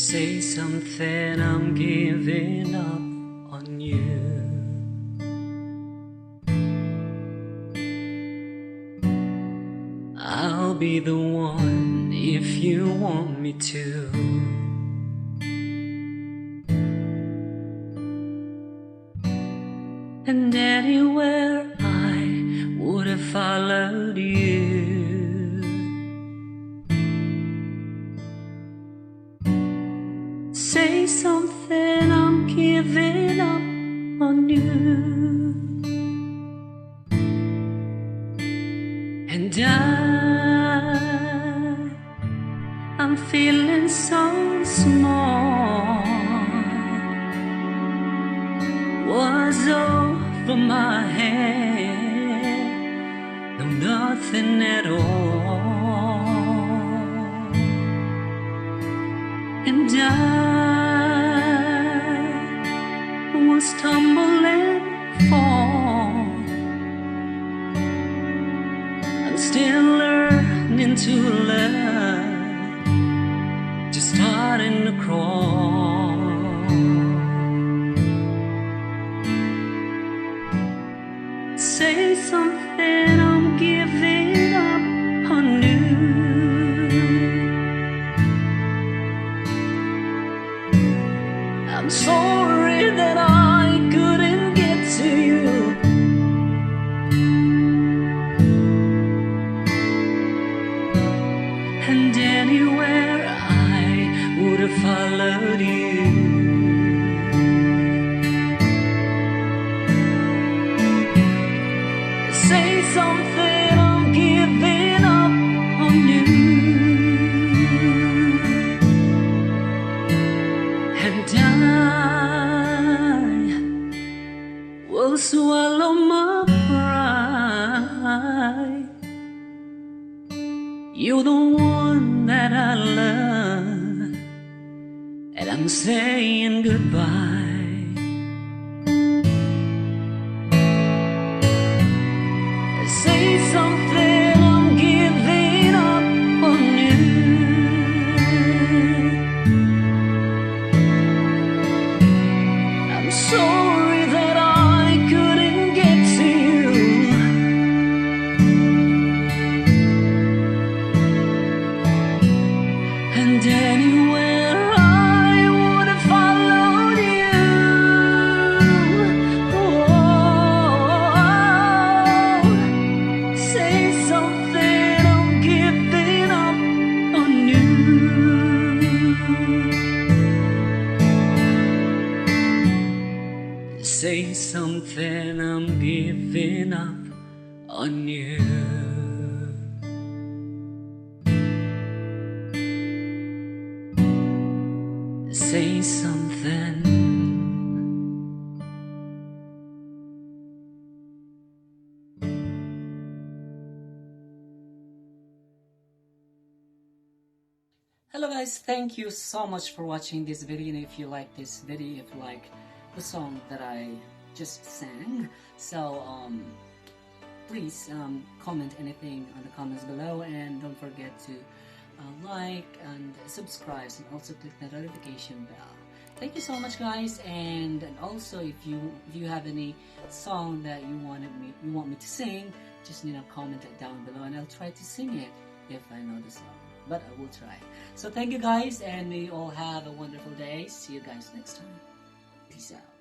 Say something, I'm giving up on you. I'll be the one if you want me to. And anywhere I would have followed you. Say something, I'm giving up on you. And I'm feeling so small. Was over my head, no, nothing at all. And I was tumbling fall. I'm still learning to love, just starting to crawl. Say something, I'm giving up on you. I'm sorry that I couldn't get to you. And anywhere I would have followed you. Say something, I'm giving up on you. And I will swallow my pride. You're the one that I love, and I'm saying goodbye. Say something, I'm giving up on you. I'm sorry that I couldn't get to you. And anywhere I would have followed you. Say something, I'm giving up on you. Say something, I'm giving up on you. Say something. Hello guys, thank you so much for watching this video. And if you like this video, if you like the song that I just sang, so please comment anything on the comments below, and don't forget to like and subscribe, and also click the notification bell. Thank you so much guys. And also if you have any song that you want me to sing, just comment it down below and I'll try to sing it if I know the song, but I will try. So thank you guys, and may you all have a wonderful day. See you guys next time. Peace out.